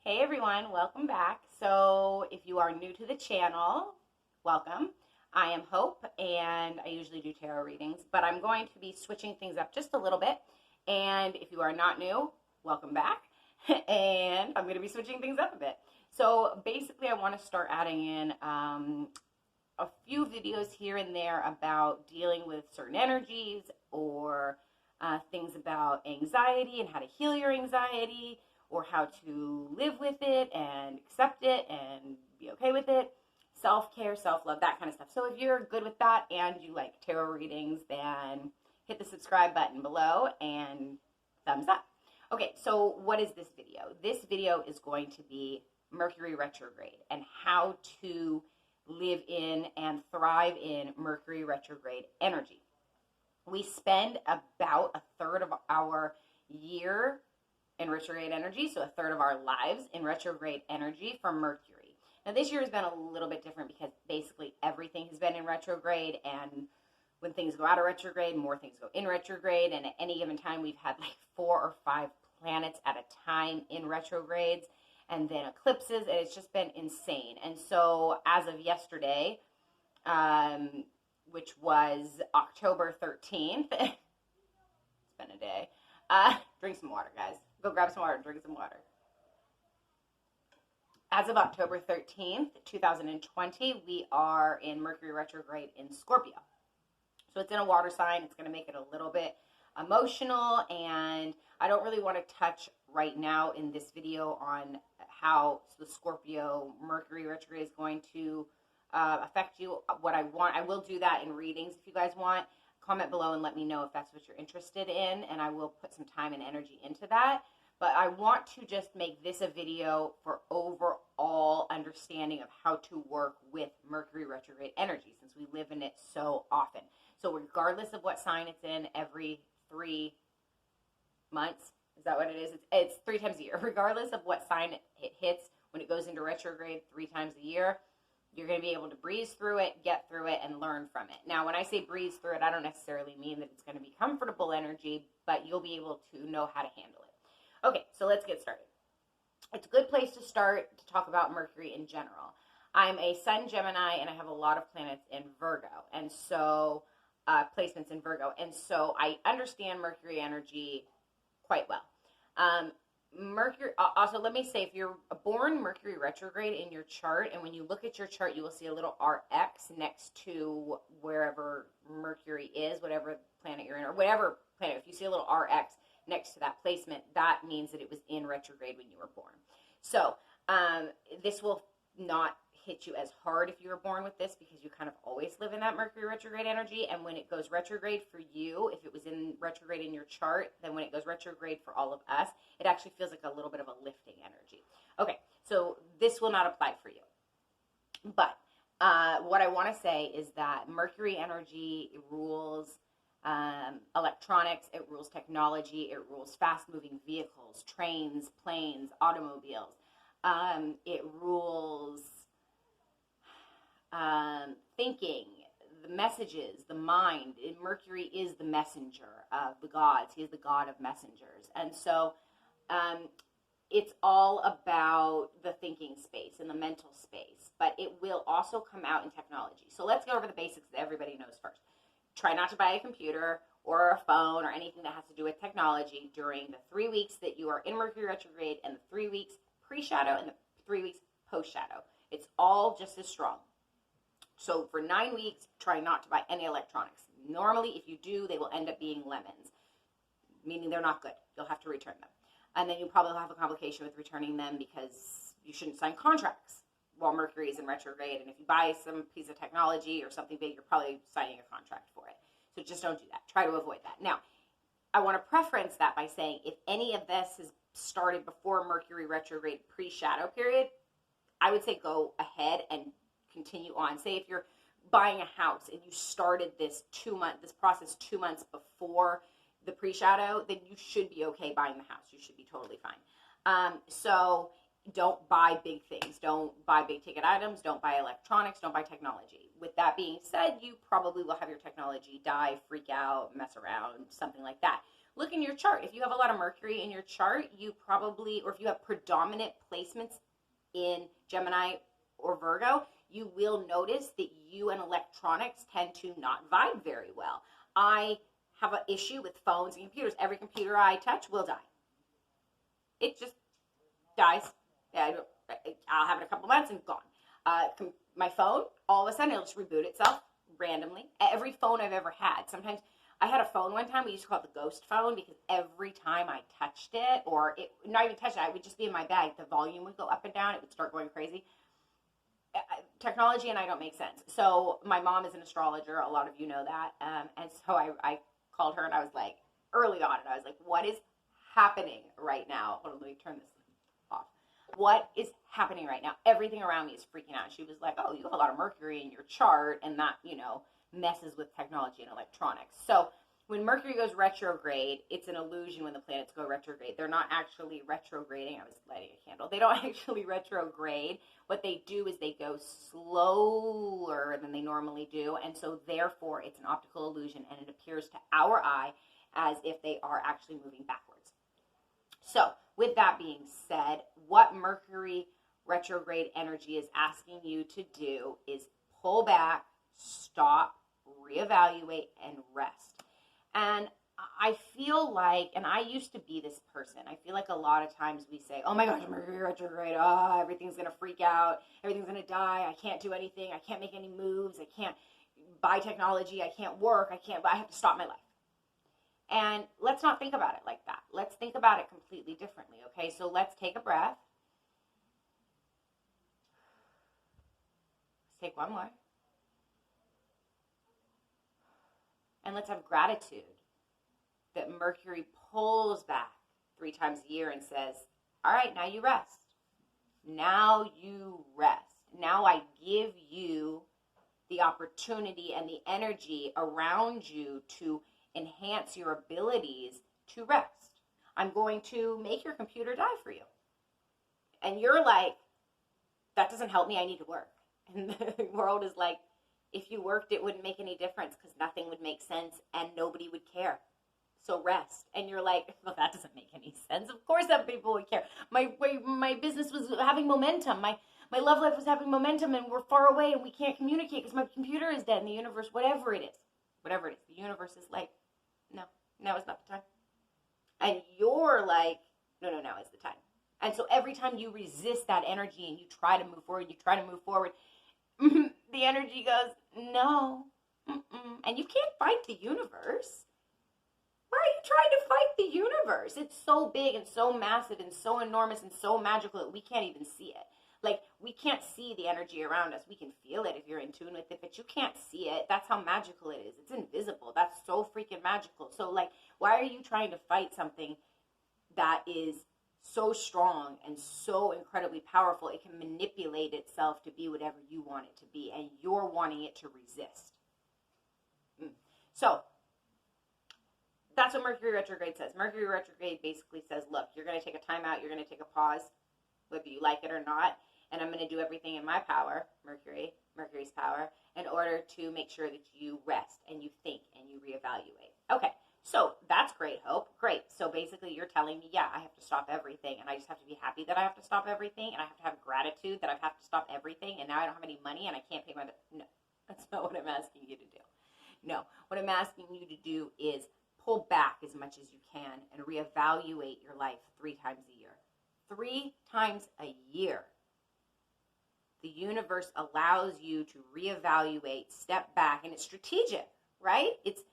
Hey everyone, welcome back. So if you are new to the channel, welcome. I am Hope and I usually do tarot readings, but I'm going to be switching things up just a little bit. And if you are not new, welcome back. And I'm going to be switching things up a bit. So basically I want to start adding in a few videos here and there about dealing with certain energies or things about anxiety and how to heal your anxiety, or how to live with it and accept it and be okay with it. Self-care, self-love, that kind of stuff. So if you're good with that and you like tarot readings, then hit the subscribe button below and thumbs up. Okay, so what is this video? This video is going to be Mercury retrograde and how to live in and thrive in Mercury retrograde energy. We spend about a third of our year in retrograde energy, so a third of our lives in retrograde energy from Mercury. Now this year has been a little bit different because basically everything has been in retrograde, and when things go out of retrograde, more things go in retrograde, and at any given time we've had like 4 or 5 planets at a time in retrogrades, and then eclipses, and it's just been insane. And so as of yesterday, which was October 13th, it's been a day, drink some water, guys. Go grab some water, drink some water. As of October 13th, 2020, we are in Mercury retrograde in Scorpio. So it's in a water sign. It's going to make it a little bit emotional, and I don't really want to touch right now in this video on how the Scorpio Mercury retrograde is going to affect you. What I want, I will do that in readings if you guys want. Comment below and let me know if that's what you're interested in, and I will put some time and energy into that. But I want to just make this a video for overall understanding of how to work with Mercury retrograde energy, since we live in it so often. So regardless of what sign it's in, every 3 months, is that what it is? It's 3 times a year. Regardless of what sign it hits, when it goes into retrograde 3 times a year, you're going to be able to breeze through it, get through it, and learn from it. Now, when I say breeze through it, I don't necessarily mean that it's going to be comfortable energy, but you'll be able to know how to handle it. Okay, so let's get started. It's a good place to start to talk about Mercury in general. I'm a Sun Gemini, and I have a lot of planets in Virgo, and so placements in Virgo, and so I understand Mercury energy quite well. Mercury, also let me say, if you're born Mercury retrograde in your chart, and when you look at your chart, you will see a little RX next to wherever Mercury is, whatever planet you're in, or whatever planet. If you see a little RX next to that placement, that means that it was in retrograde when you were born. So this will not hit you as hard if you were born with this, because you kind of always live in that Mercury retrograde energy. And when it goes retrograde for you, if it was in retrograde in your chart, then when it goes retrograde for all of us, it actually feels like a little bit of a lifting energy. Okay, so this will not apply for you. But what I want to say is that Mercury energy rules electronics, it rules technology, it rules fast-moving vehicles, trains, planes, automobiles. It rules thinking, the messages, the mind. Mercury is the messenger of the gods. He is the god of messengers. And so it's all about the thinking space and the mental space, but it will also come out in technology. So let's go over the basics that everybody knows first. Try not to buy a computer or a phone or anything that has to do with technology during the 3 weeks that you are in Mercury retrograde, and the 3 weeks pre-shadow and the 3 weeks post-shadow. It's all just as strong. So for 9 weeks, try not to buy any electronics. Normally, if you do, they will end up being lemons, meaning they're not good. You'll have to return them. And then you probably will have a complication with returning them because you shouldn't sign contracts while Mercury is in retrograde. And if you buy some piece of technology or something big, you're probably signing a contract for it. So just don't do that. Try to avoid that. Now, I want to preference that by saying if any of this has started before Mercury retrograde pre-shadow period, I would say go ahead and continue on. Say if you're buying a house and you started this process 2 months before the pre-shadow, then you should be okay buying the house. You should be totally fine. So don't buy big things. Don't buy big ticket items. Don't buy electronics. Don't buy technology. With that being said, you probably will have your technology die, freak out, mess around, something like that. look in your chart. If you have a lot of Mercury in your chart, you probably, or if you have predominant placements in Gemini or Virgo, you will notice that you and electronics tend to not vibe very well. I have an issue with phones and computers. Every computer I touch will die. It just dies. I'll have it a couple months and gone. My phone, all of a sudden, it'll just reboot itself randomly. Every phone I've ever had. Sometimes I had a phone one time, we used to call it the ghost phone, because every time I touched it, or not even touched it, I would just be in my bag, the volume would go up and down, it would start going crazy. Technology and I don't make sense. So my mom is an astrologer, a lot of you know that, and so I called her and I was like, early on, and I was like, what is happening right now? Hold on, let me turn this off. What is happening right now? Everything around me is freaking out. She was like, oh, you have a lot of Mercury in your chart, and that, messes with technology and electronics. So when Mercury goes retrograde, it's an illusion when the planets go retrograde. They're not actually retrograding. I was lighting a candle. They don't actually retrograde. What they do is they go slower than they normally do, and so therefore it's an optical illusion, and it appears to our eye as if they are actually moving backwards. So with that being said, what Mercury retrograde energy is asking you to do is pull back, stop, reevaluate, and rest. And I feel like, and I used to be this person, I feel like a lot of times we say, oh my gosh, Mercury retrograde, everything's going to freak out, everything's going to die, I can't do anything, I can't make any moves, I can't buy technology, I can't work, I have to stop my life. And let's not think about it like that. Let's think about it completely differently, okay? So let's take a breath. Let's take one more. And let's have gratitude that Mercury pulls back 3 times a year and says, all right, now you rest. Now you rest. Now I give you the opportunity and the energy around you to enhance your abilities to rest. I'm going to make your computer die for you. And you're like, that doesn't help me, I need to work. And the world is like, if you worked, it wouldn't make any difference because nothing would make sense and nobody would care. So rest. And you're like, well, that doesn't make any sense. Of course some people would care. My business was having momentum. My love life was having momentum, and we're far away and we can't communicate because my computer is dead, and the universe, whatever it is, the universe is like, no, now is not the time. And you're like, no, now is the time. And so every time you resist that energy and you try to move forward, the energy goes, no. And you can't fight the universe. Why are you trying to fight the universe? It's so big and so massive and so enormous and so magical that we can't even see it. Like, we can't see the energy around us. We can feel it if you're in tune with it, but you can't see it. That's how magical it is. It's invisible. That's so freaking magical. So, like, why are you trying to fight something that is so strong and so incredibly powerful? It can manipulate itself to be whatever you want it to be, and you're wanting it to resist. So, that's what Mercury retrograde says. Mercury retrograde basically says, look, you're going to take a time out, you're going to take a pause, whether you like it or not, and I'm going to do everything in my power, Mercury's power, in order to make sure that you rest and you think and you reevaluate. Okay, so that's great, Hope. Great. So basically you're telling me, yeah, I have to stop everything, and I just have to be happy that I have to stop everything, and I have to have gratitude that I have to stop everything, and now I don't have any money and I can't pay my bill. No, that's not what I'm asking you to do. No, what I'm asking you to do is pull back as much as you can and reevaluate your life 3 times a year. 3 times a year. The universe allows you to reevaluate, step back, and it's strategic, right? It's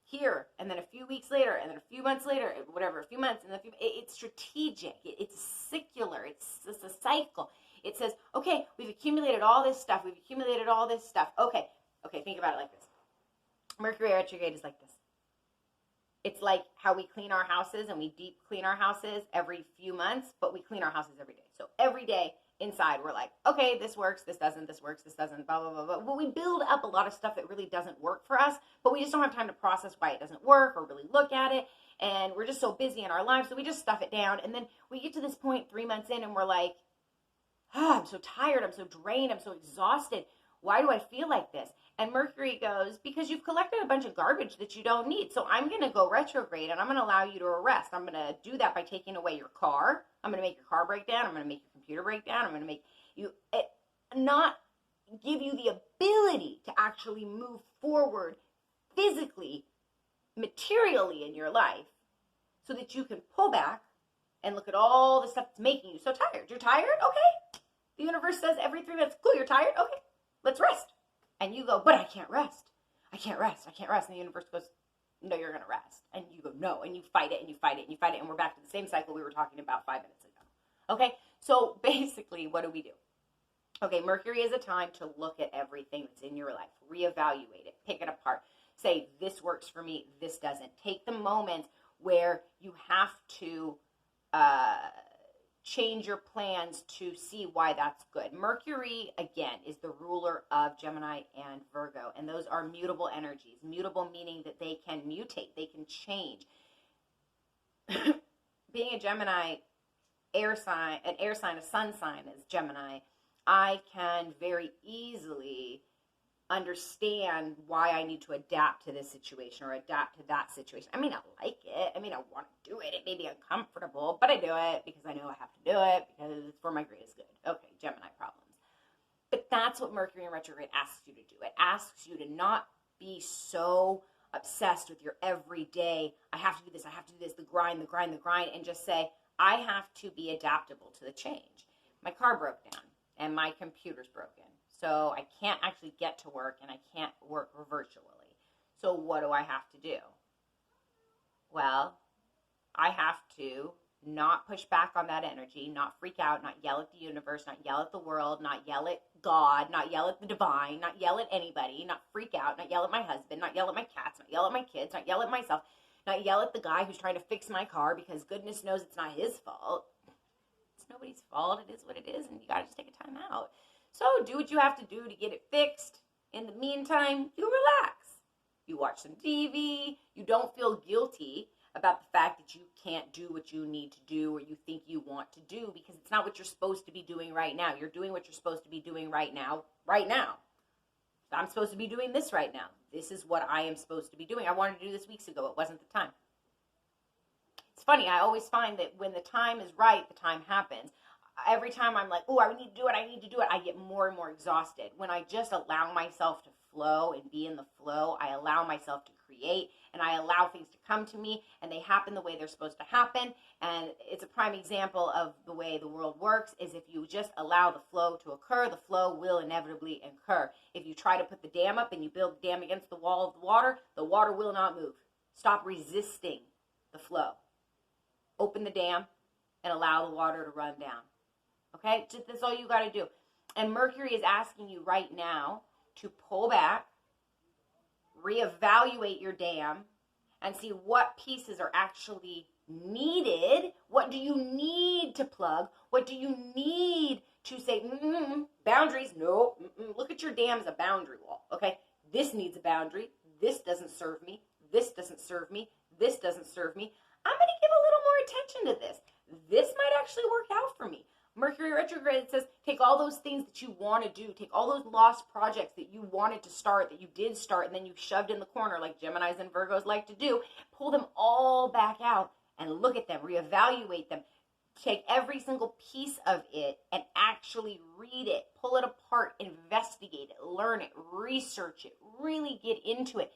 here, and then a few weeks later, and then a few months later, whatever, a few months, and then it's strategic. It's secular. It's a cycle. It says, okay, we've accumulated all this stuff. Okay, think about it like this. Mercury retrograde is like this. It's like how we clean our houses, and we deep clean our houses every few months, but we clean our houses every day. So every day inside, we're like, okay, this works, this doesn't, blah, blah, blah, blah. But we build up a lot of stuff that really doesn't work for us, but we just don't have time to process why it doesn't work or really look at it. And we're just so busy in our lives, so we just stuff it down. And then we get to this point 3 months in, and we're like, I'm so tired, I'm so drained, I'm so exhausted. Why do I feel like this? And Mercury goes, because you've collected a bunch of garbage that you don't need. So I'm going to go retrograde and I'm going to allow you to arrest. I'm going to do that by taking away your car. I'm going to make your car break down. I'm going to make your computer break down. I'm going to make you not give you the ability to actually move forward physically, materially in your life so that you can pull back and look at all the stuff that's making you so tired. You're tired? Okay. The universe says every 3 minutes, cool, you're tired? Okay, let's rest. And you go, but I can't rest. I can't rest. I can't rest. And the universe goes, no, you're going to rest. And you go, no. And you fight it and you fight it and you fight it. And we're back to the same cycle we were talking about 5 minutes ago. Okay, so basically, what do? Okay, Mercury is a time to look at everything that's in your life, reevaluate it, pick it apart, say, this works for me, this doesn't. Take the moments where you have to change your plans to see why that's good. Mercury, again, is the ruler of Gemini and Virgo, and those are mutable energies. Mutable meaning that they can mutate, they can change. Being a Gemini, an air sign, a sun sign is Gemini, I can very easily understand why I need to adapt to this situation or adapt to that situation. I may not like it. I may not want to do it. It may be uncomfortable, but I do it because I know I have to do it because it's for my greatest good. Okay, Gemini problems. But that's what Mercury in retrograde asks you to do. It asks you to not be so obsessed with your everyday, I have to do this, I have to do this, the grind, and just say, I have to be adaptable to the change. My car broke down and my computer's broken. So I can't actually get to work and I can't work virtually. So what do I have to do? Well, I have to not push back on that energy, not freak out, not yell at the universe, not yell at the world, not yell at God, not yell at the divine, not yell at anybody, not freak out, not yell at my husband, not yell at my cats, not yell at my kids, not yell at myself, not yell at the guy who's trying to fix my car because goodness knows it's not his fault. It's nobody's fault. It is what it is, and you gotta just take a time out. So do what you have to do to get it fixed. In the meantime, you relax. You watch some TV. You don't feel guilty about the fact that you can't do what you need to do or you think you want to do because it's not what you're supposed to be doing right now. You're doing what you're supposed to be doing right now. I'm supposed to be doing this right now. This is what I am supposed to be doing. I wanted to do this weeks ago. It wasn't the time. It's funny. I always find that when the time is right, the time happens. Every time I'm like, oh, I need to do it, I get more and more exhausted. When I just allow myself to flow and be in the flow, I allow myself to create and I allow things to come to me and they happen the way they're supposed to happen. And it's a prime example of the way the world works is if you just allow the flow to occur, the flow will inevitably occur. If you try to put the dam up and you build the dam against the wall of the water will not move. Stop resisting the flow. Open the dam and allow the water to run down. Okay, that's all you got to do. And Mercury is asking you right now to pull back, reevaluate your dam, and see what pieces are actually needed. What do you need to plug? What do you need to say, boundaries? No, look at your dam as a boundary wall. Okay, this needs a boundary. This doesn't serve me. This doesn't serve me. This doesn't serve me. I'm going to give a little more attention to this. This might actually work out for me. Mercury retrograde says take all those things that you want to do, take all those lost projects that you wanted to start, that you did start, and then you shoved in the corner like Geminis and Virgos like to do, pull them all back out and look at them, reevaluate them, take every single piece of it and actually read it, pull it apart, investigate it, learn it, research it, really get into it.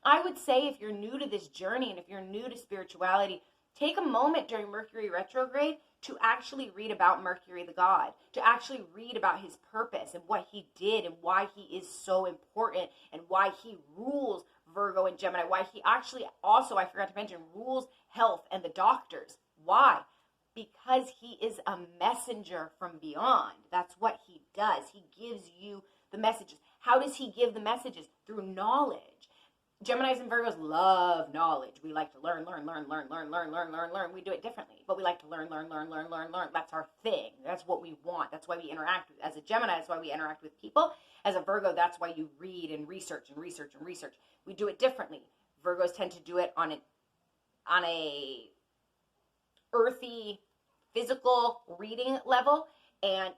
I would say if you're new to this journey and if you're new to spirituality, take a moment during Mercury retrograde to actually read about Mercury the god, to actually read about his purpose and what he did and why he is so important and why he rules Virgo and Gemini, why he actually also, I forgot to mention, rules health and the doctors. Why? Because he is a messenger from beyond. That's what he does. He gives you the messages. How does he give the messages? Through knowledge. Geminis and Virgos love knowledge. We like to learn. We do it differently, but we like to learn. That's our thing. That's what we want. That's why we interact with. As a Gemini, that's why we interact with people. As a Virgo, that's why you read and research. We do it differently. Virgos tend to do it on a earthy, physical reading level, and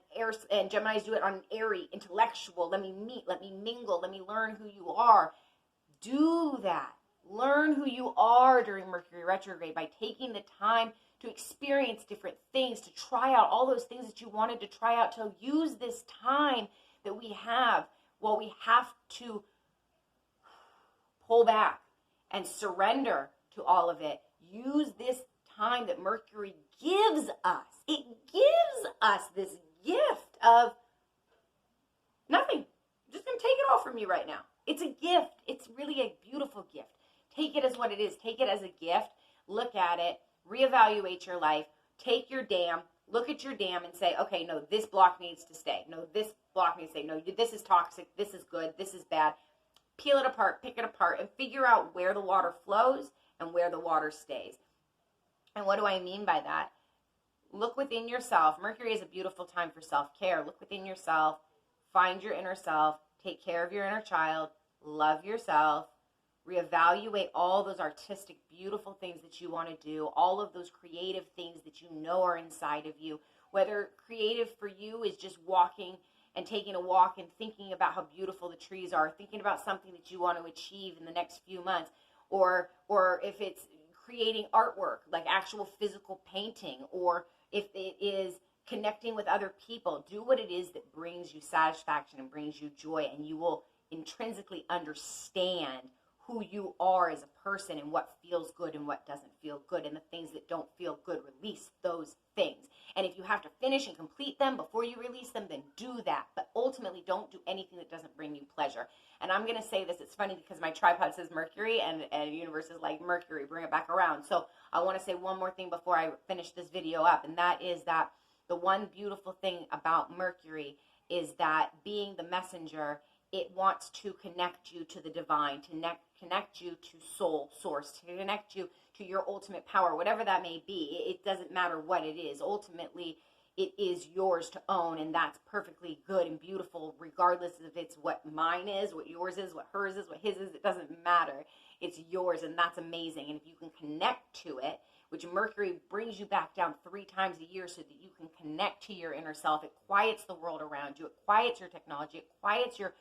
Geminis do it on an airy, intellectual, let me meet, let me mingle, let me learn who you are. Do that. Learn who you are during Mercury retrograde by taking the time to experience different things, to try out all those things that you wanted to try out, to use this time that we have while we have to pull back and surrender to all of it. Use this time that Mercury gives us. It gives us this gift of nothing. I'm just going to take it all from you right now. It's a gift. It's really a beautiful gift. Take it as what it is. Take it as a gift. Look at it. Reevaluate your life. Take your dam. Look at your dam and say, okay, no, this block needs to stay. No, this block needs to stay. No, this is toxic. This is good. This is bad. Peel it apart, pick it apart, and figure out where the water flows and where the water stays. And what do I mean by that? Look within yourself. Mercury is a beautiful time for self-care. Look within yourself. Find your inner self. Take care of your inner child. Love yourself. Reevaluate all those artistic, beautiful things that you want to do, all of those creative things that you know are inside of you. Whether creative for you is just walking and taking a walk and thinking about how beautiful the trees are, thinking about something that you want to achieve in the next few months, or if it's creating artwork, like actual physical painting, or if it is connecting with other people. Do what it is that brings you satisfaction and brings you joy, and you will intrinsically understand who you are as a person and what feels good and what doesn't feel good, and the things that don't feel good, release those things. And if you have to finish and complete them before you release them, then do that. But ultimately, don't do anything that doesn't bring you pleasure. And I'm going to say this, it's funny because my tripod says Mercury and the universe is like, Mercury, bring it back around. So I want to say one more thing before I finish this video up, and that is that the one beautiful thing about Mercury is that being the messenger, it wants to connect you to the divine, to connect you to soul, source, to connect you to your ultimate power, whatever that may be. It doesn't matter what it is. Ultimately, it is yours to own, and that's perfectly good and beautiful, regardless if it's what mine is, what yours is, what hers is, what his is. It doesn't matter. It's yours, and that's amazing. And if you can connect to it, which Mercury brings you back down 3 times a year so that you can connect to your inner self, it quiets the world around you. It quiets your technology. It quiets your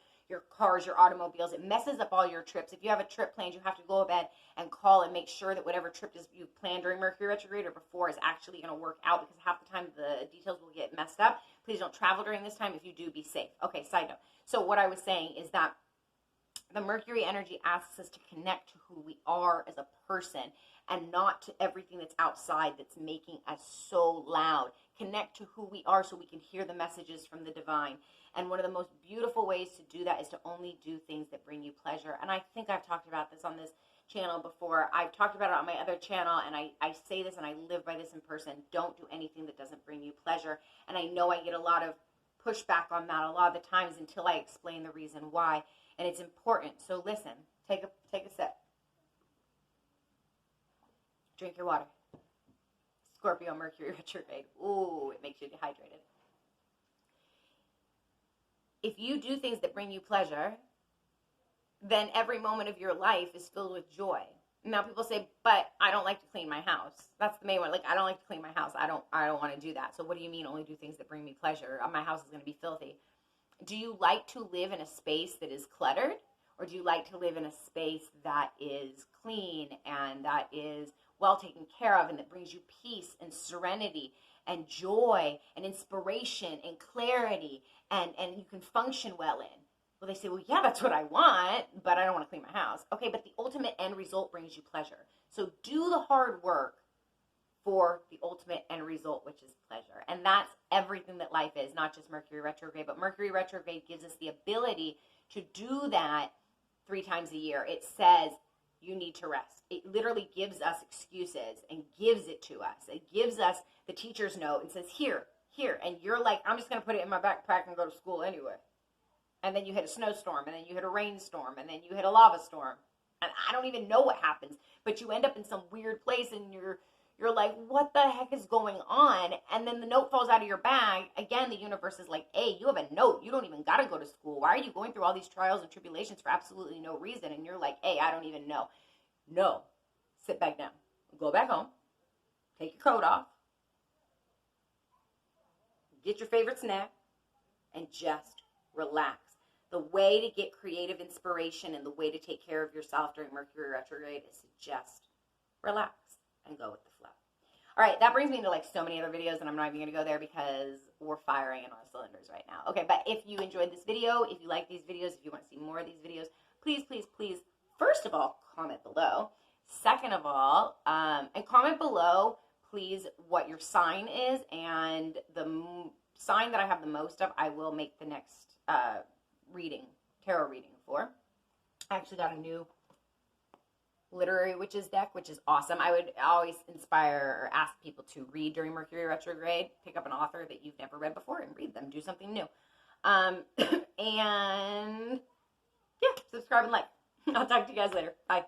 cars, your automobiles. It messes up all your trips. If you have a trip planned, you have to go to bed and call and make sure that whatever trip you've planned during Mercury retrograde or before is actually going to work out, because half the time the details will get messed up. Please don't travel during this time. If you do, be safe. Okay, side note. So what I was saying is that the Mercury energy asks us to connect to who we are as a person and not to everything that's outside that's making us so loud. Connect to who we are so we can hear the messages from the divine. And one of the most beautiful ways to do that is to only do things that bring you pleasure. And I think I've talked about this on this channel before. I've talked about it on my other channel, and I say this and I live by this in person. Don't do anything that doesn't bring you pleasure. And I know I get a lot of pushback on that a lot of the times until I explain the reason why. And it's important. So listen, take a sip. Drink your water. Scorpio, Mercury retrograde. Ooh, it makes you dehydrated. If you do things that bring you pleasure, then every moment of your life is filled with joy. Now people say, but I don't like to clean my house. That's the main one. Like, I don't like to clean my house. I don't want to do that. So what do you mean only do things that bring me pleasure? My house is going to be filthy. Do you like to live in a space that is cluttered? Or do you like to live in a space that is clean and that is well taken care of and that brings you peace and serenity and joy and inspiration and clarity and you can function well in? Well, they say, well, yeah, that's what I want, but I don't want to clean my house. Okay, but the ultimate end result brings you pleasure. So do the hard work for the ultimate end result, which is pleasure. And that's everything that life is, not just Mercury retrograde, but Mercury retrograde gives us the ability to do that 3 times a year. It says you need to rest. It literally gives us excuses and gives it to us. It gives us the teacher's note and says, here. And you're like, I'm just going to put it in my backpack and go to school anyway. And then you hit a snowstorm, and then you hit a rainstorm, and then you hit a lava storm. And I don't even know what happens. But you end up in some weird place, and you're like, what the heck is going on? And then the note falls out of your bag. Again, the universe is like, hey, you have a note. You don't even got to go to school. Why are you going through all these trials and tribulations for absolutely no reason? And you're like, hey, I don't even know. No. Sit back down. Go back home. Take your coat off. get your favorite snack, and just relax. The way to get creative inspiration and the way to take care of yourself during Mercury retrograde is to just relax and go with the flow. All right, that brings me to like so many other videos, and I'm not even going to go there because we're firing in our cylinders right now. Okay, but if you enjoyed this video, if you like these videos, if you want to see more of these videos, please, please, please, first of all, comment below. Second of all, and comment below, please, what your sign is, and the sign that I have the most of, I will make the next tarot reading for. I actually got a new literary witches deck, which is awesome. I would always inspire or ask people to read during Mercury retrograde. Pick up an author that you've never read before and read them. Do something new. And yeah, subscribe and like. I'll talk to you guys later. Bye.